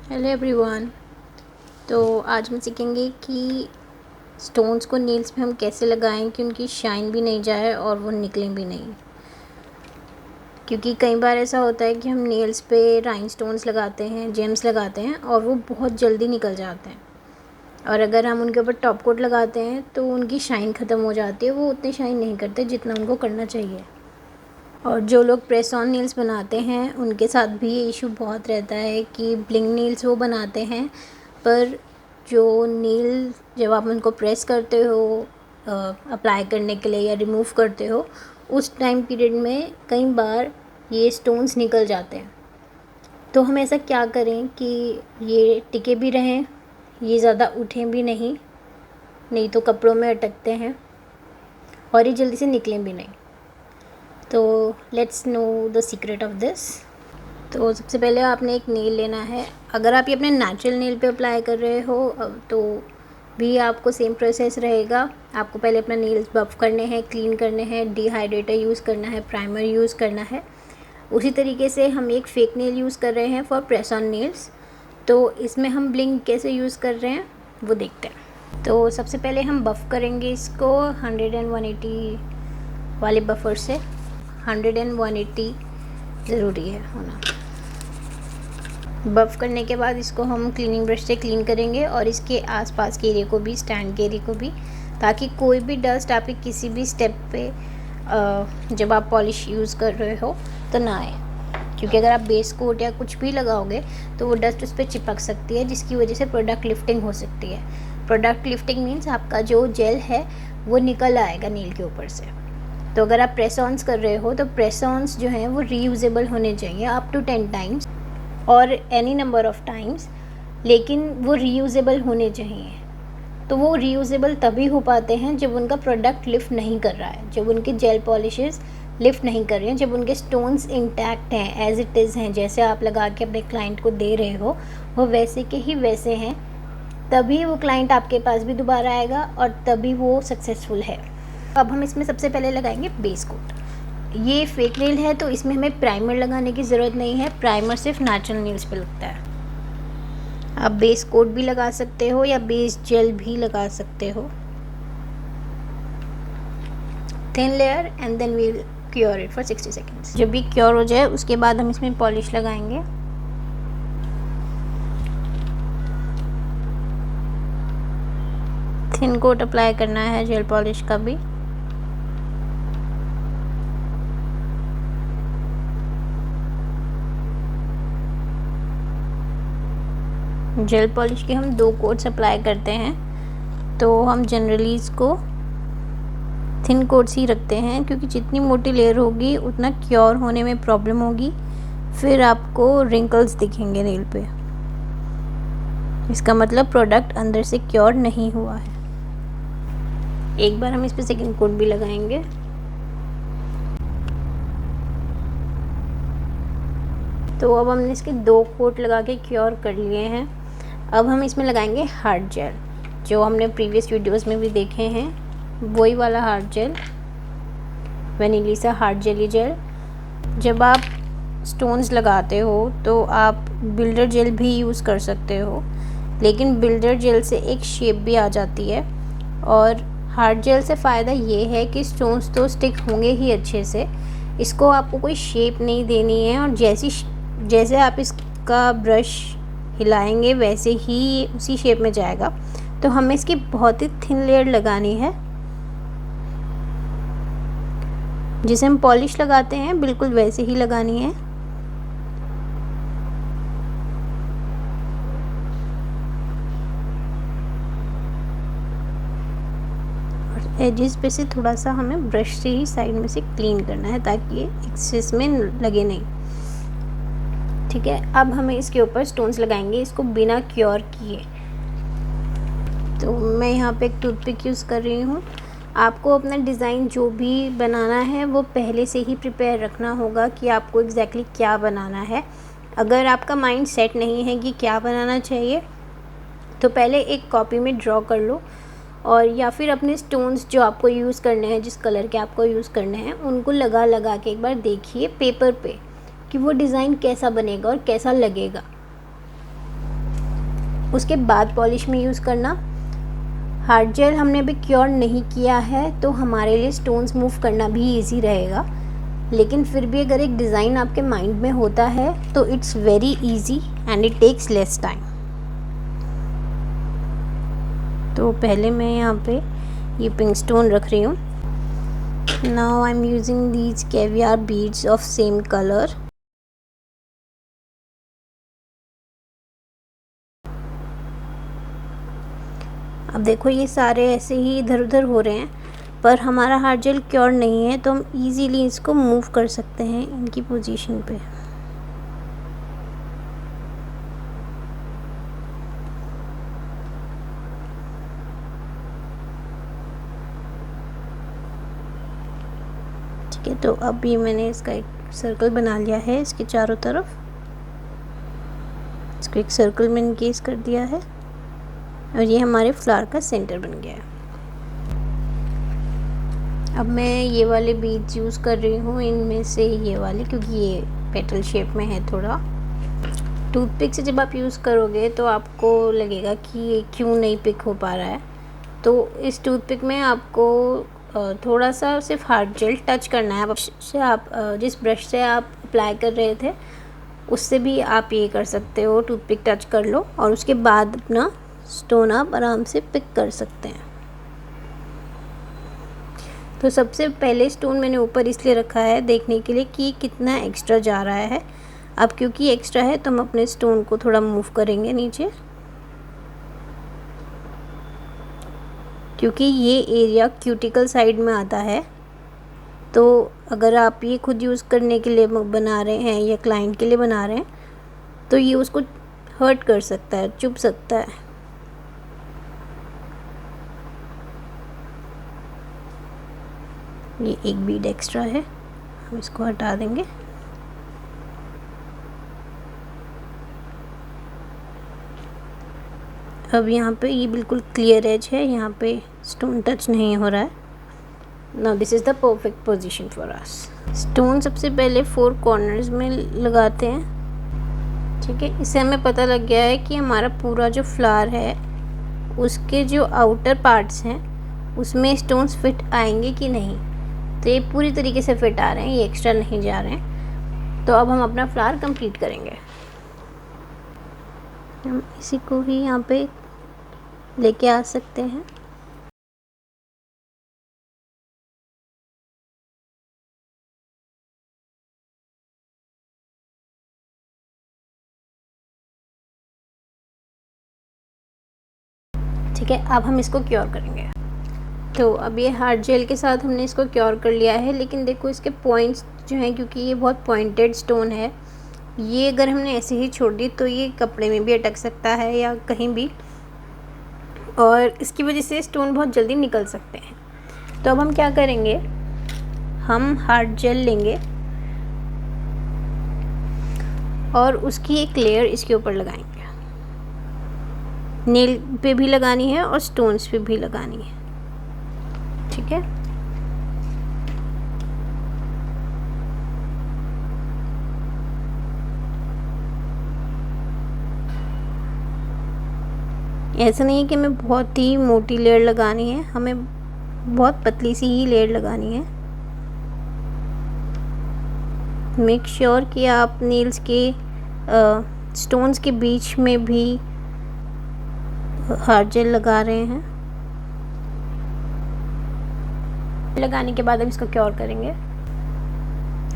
Hello everyone. तो आज हम सीखेंगे कि स्टोन्स को नेल्स पे हम कैसे लगाएं कि उनकी शाइन भी नहीं जाए और वो निकलें भी नहीं। क्योंकि कई बार ऐसा होता है कि हम नेल्स पे राइनस्टोन्स लगाते हैं, जेम्स लगाते हैं और वो बहुत जल्दी निकल जाते हैं। और अगर हम उनके ऊपर टॉप कोट लगाते हैं तो उनकी शाइन ख़त्म हो जाती है, वो उतनी शाइन नहीं करते जितना उनको करना चाहिए। और जो लोग प्रेस ऑन नेल्स बनाते हैं उनके साथ भी ये इशू बहुत रहता है कि ब्लिंग नेल्स वो बनाते हैं, पर जो नेल जब आप उनको प्रेस करते हो अप्लाई करने के लिए या रिमूव करते हो, उस टाइम पीरियड में कई बार ये स्टोन्स निकल जाते हैं। तो हम ऐसा क्या करें कि ये टिके भी रहें, ये ज़्यादा उठें भी नहीं, नहीं तो कपड़ों में अटकते हैं और ये जल्दी से निकलें भी नहीं। तो let's know the secret of this. तो सबसे पहले आपने एक नेल लेना है। अगर आप ये अपने नेचुरल नेल पे अप्लाई कर रहे हो तो भी आपको सेम प्रोसेस रहेगा। आपको पहले अपना नेल्स बफ करने हैं, क्लीन करने हैं, डिहाइड्रेटर यूज़ करना है, प्राइमर यूज़ करना है। उसी तरीके से हम एक फेक नेल यूज़ कर रहे हैं फॉर प्रेस ऑन नेल्स। तो इसमें हम ब्लिंग कैसे यूज़ कर रहे हैं वो देखते हैं। तो सबसे पहले हम बफ़ करेंगे इसको 100 एंड 180 वाले बफर से। 100 एंड 180 ज़रूरी है होना। बफ़ करने के बाद इसको हम क्लीनिंग ब्रश से क्लीन करेंगे और इसके आसपास के एरिया को भी, स्टैंड के एरिया को भी, ताकि कोई भी डस्ट आपके किसी भी स्टेप पे जब आप पॉलिश यूज़ कर रहे हो तो ना आए। क्योंकि अगर आप बेस कोट या कुछ भी लगाओगे तो वो डस्ट उस पर चिपक सकती है, जिसकी वजह से प्रोडक्ट लिफ्टिंग हो सकती है। प्रोडक्ट लिफ्टिंग मीन्स आपका जो जेल है वो निकल आएगा नील के ऊपर से। तो अगर आप प्रेस ऑन्स कर रहे हो तो प्रेस ऑन्स जो हैं वो रीयूजेबल होने चाहिए अप टू 10 टाइम्स और एनी नंबर ऑफ़ टाइम्स, लेकिन वो रीयूजेबल होने चाहिए। तो वो रीयूजेबल तभी हो पाते हैं जब उनका प्रोडक्ट लिफ्ट नहीं कर रहा है, जब उनके जेल पॉलिशेस लिफ्ट नहीं कर रहे हैं, जब उनके स्टोन्स इंटैक्ट हैं, एज इट इज़ हैं, जैसे आप लगा के अपने क्लाइंट को दे रहे हो वो वैसे के ही वैसे हैं, तभी वो क्लाइंट आपके पास भी दोबारा आएगा और तभी वो सक्सेसफुल है। अब हम इसमें सबसे पहले लगाएंगे बेस कोट। ये फेक नेल है तो इसमें हमें प्राइमर लगाने की ज़रूरत नहीं है, प्राइमर सिर्फ नेचुरल नेल्स पे लगता है। आप बेस कोट भी लगा सकते हो या बेस जेल भी लगा सकते हो। Thin layer and then we'll cure it for 60 seconds. जब भी क्योर हो जाए उसके बाद हम इसमें पॉलिश लगाएंगे। थिन कोट अप्लाई करना है जेल पॉलिश का भी। जेल पॉलिश के हम 2 कोट्स अप्लाई करते हैं, तो हम जनरली इसको थिन कोट्स ही रखते हैं, क्योंकि जितनी मोटी लेयर होगी उतना क्योर होने में प्रॉब्लम होगी, फिर आपको रिंकल्स दिखेंगे नेल पे। इसका मतलब प्रोडक्ट अंदर से क्योर नहीं हुआ है। एक बार हम इस पर सेकेंड कोट भी लगाएंगे। तो अब हमने इसके 2 कोट लगा के क्योर कर लिए हैं। अब हम इसमें लगाएंगे हार्ड जेल, जो हमने प्रीवियस वीडियोस में भी देखे हैं, वही वाला हार्ड जेल, वेनिलिसा हार्ड जेली जेल। जब आप स्टोन्स लगाते हो तो आप बिल्डर जेल भी यूज़ कर सकते हो, लेकिन बिल्डर जेल से एक शेप भी आ जाती है। और हार्ड जेल से फ़ायदा ये है कि स्टोन्स तो स्टिक होंगे ही अच्छे से, इसको आपको कोई शेप नहीं देनी है, और जैसे आप इसका ब्रश हिलाएंगे वैसे ही उसी शेप में जाएगा। तो हमें इसकी बहुत ही थिन लेयर लगानी है, जिसे हम पॉलिश लगाते हैं बिल्कुल वैसे ही लगानी है। और एजेस पे से थोड़ा सा हमें ब्रश से ही साइड में से क्लीन करना है, ताकि ये एक्सेस में लगे नहीं। ठीक है, अब हमें इसके ऊपर स्टोन्स लगाएंगे, इसको बिना क्योर किए। तो मैं यहाँ पे एक टूथपिक यूज़ कर रही हूँ। आपको अपना डिज़ाइन जो भी बनाना है वो पहले से ही प्रिपेयर रखना होगा कि आपको एग्जैक्टली क्या बनाना है। अगर आपका माइंड सेट नहीं है कि क्या बनाना चाहिए, तो पहले एक कॉपी में ड्रॉ कर लो, और या फिर अपने स्टोन्स जो आपको यूज़ करने हैं, जिस कलर के आपको यूज़ करने हैं, उनको लगा के एक बार देखिए पेपर पे कि वो डिज़ाइन कैसा बनेगा और कैसा लगेगा। उसके बाद पॉलिश में यूज़ करना। हार्ड जेल हमने अभी क्योर नहीं किया है तो हमारे लिए स्टोन्स मूव करना भी इजी रहेगा, लेकिन फिर भी अगर एक डिज़ाइन आपके माइंड में होता है तो it's very easy and it takes less time. तो पहले मैं यहाँ पे ये पिंक स्टोन रख रही हूँ। Now I am using these caviar beads of same colour. अब देखो ये सारे ऐसे ही इधर उधर हो रहे हैं, पर हमारा हार्ड जेल क्योर नहीं है तो हम इजीली इसको मूव कर सकते हैं इनकी पोजीशन पे। ठीक है, तो अब ये मैंने इसका एक सर्कल बना लिया है इसके चारों तरफ। इसको एक सर्कल में इनकेस कर दिया है और ये हमारे फ्लावर का सेंटर बन गया है। अब मैं ये वाले बीड्स यूज़ कर रही हूँ, इनमें से ये वाले, क्योंकि ये पेटल शेप में है थोड़ा। टूथपिक से जब आप यूज़ करोगे तो आपको लगेगा कि ये क्यों नहीं पिक हो पा रहा है, तो इस टूथपिक में आपको थोड़ा सा सिर्फ हार्ड जेल टच करना है। आप जिस ब्रश से आप अप्लाई कर रहे थे उससे भी आप ये कर सकते हो, टूथपिक टच कर लो और उसके बाद अपना स्टोन आप आराम से पिक कर सकते हैं। तो सबसे पहले स्टोन मैंने ऊपर इसलिए रखा है देखने के लिए कि कितना एक्स्ट्रा जा रहा है। अब क्योंकि एक्स्ट्रा है तो हम अपने स्टोन को थोड़ा मूव करेंगे नीचे, क्योंकि ये एरिया क्यूटिकल साइड में आता है। तो अगर आप ये खुद यूज़ करने के लिए बना रहे हैं या क्लाइंट के लिए बना रहे हैं तो ये उसको हर्ट कर सकता है, चुभ सकता है। ये एक बीड एक्स्ट्रा है, हम इसको हटा देंगे। अब यहाँ पे ये बिल्कुल क्लियर एज है, यहाँ पे स्टोन टच नहीं हो रहा है। Now this is the perfect position for us. Stone सबसे पहले 4 कॉर्नर्स में लगाते हैं। ठीक है, इससे हमें पता लग गया है कि हमारा पूरा जो फ्लावर है उसके जो आउटर पार्ट्स हैं उसमें स्टोन्स फिट आएंगे कि नहीं। तो ये पूरी तरीके से फिट आ रहे हैं, ये एक्स्ट्रा नहीं जा रहे हैं। तो अब हम अपना फ्लावर कंप्लीट करेंगे। हम इसी को ही यहाँ पे लेके आ सकते हैं। ठीक है, अब हम इसको क्योर करेंगे। तो अब ये हार्ड जेल के साथ हमने इसको क्योर कर लिया है, लेकिन देखो इसके पॉइंट्स जो हैं, क्योंकि ये बहुत पॉइंटेड स्टोन है, ये अगर हमने ऐसे ही छोड़ दी तो ये कपड़े में भी अटक सकता है या कहीं भी, और इसकी वजह से स्टोन बहुत जल्दी निकल सकते हैं। तो अब हम क्या करेंगे, हम हार्ड जेल लेंगे और उसकी एक लेयर इसके ऊपर लगाएंगे। नेल पे भी लगानी है और स्टोन्स पे भी लगानी है। ठीक है, ऐसा नहीं है कि हमें बहुत ही मोटी लेयर लगानी है, हमें बहुत पतली सी ही लेयर लगानी है। मेक श्योर कि आप नेल्स के स्टोन्स के बीच में भी हार्ड जेल लगा रहे हैं। लगाने के बाद हम इसको क्योर करेंगे।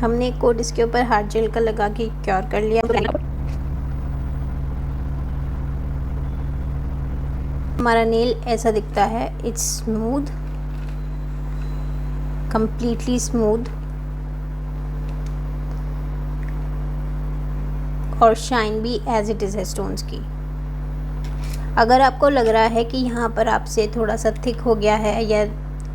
हमने एक कोट इसके ऊपर हार्ड जेल का लगा के क्योर कर लिया। हमारा नेल ऐसा दिखता है, इट्स स्मूथ, कंप्लीटली स्मूथ और शाइन भी एज इट इज़ है स्टोन्स की। अगर आपको लग रहा है कि यहाँ पर आपसे थोड़ा सा थिक हो गया है या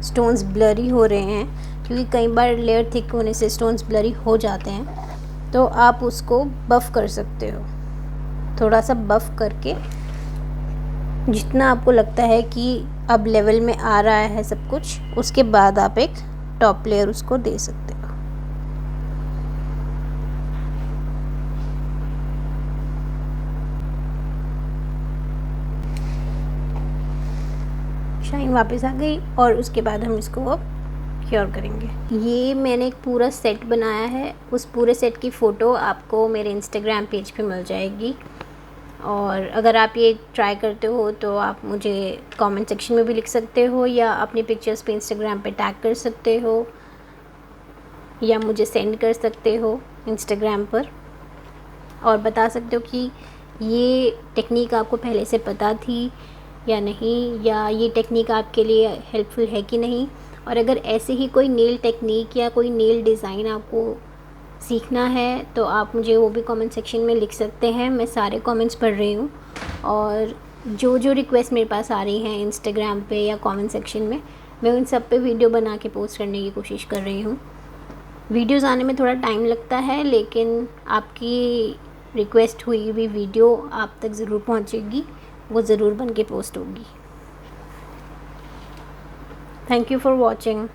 स्टोन्स ब्लरी हो रहे हैं, क्योंकि कई बार लेयर थिक होने से स्टोन्स ब्लरी हो जाते हैं, तो आप उसको बफ़ कर सकते हो। थोड़ा सा बफ़ करके जितना आपको लगता है कि अब लेवल में आ रहा है सब कुछ, उसके बाद आप एक टॉप लेयर उसको दे सकते हो। शाइन वापस आ गई और उसके बाद हम इसको अब क्योर करेंगे। ये मैंने एक पूरा सेट बनाया है, उस पूरे सेट की फ़ोटो आपको मेरे इंस्टाग्राम पेज पे मिल जाएगी। और अगर आप ये ट्राई करते हो तो आप मुझे कमेंट सेक्शन में भी लिख सकते हो या अपनी पिक्चर्स पे इंस्टाग्राम पे टैग कर सकते हो या मुझे सेंड कर सकते हो इंस्टाग्राम पर और बता सकते हो कि ये टेक्निक आपको पहले से पता थी या नहीं, या ये टेक्निक आपके लिए हेल्पफुल है कि नहीं। और अगर ऐसे ही कोई नेल टेक्निक या कोई नेल डिज़ाइन आपको सीखना है तो आप मुझे वो भी कमेंट सेक्शन में लिख सकते हैं। मैं सारे कमेंट्स पढ़ रही हूँ और जो जो रिक्वेस्ट मेरे पास आ रही हैं इंस्टाग्राम पे या कमेंट सेक्शन में, मैं उन सब पे वीडियो बना के पोस्ट करने की कोशिश कर रही हूँ। वीडियोज़ आने में थोड़ा टाइम लगता है, लेकिन आपकी रिक्वेस्ट हुई हुई वीडियो आप तक ज़रूर पहुँचेगी, वो ज़रूर बन के पोस्ट होगी। Thank you for watching.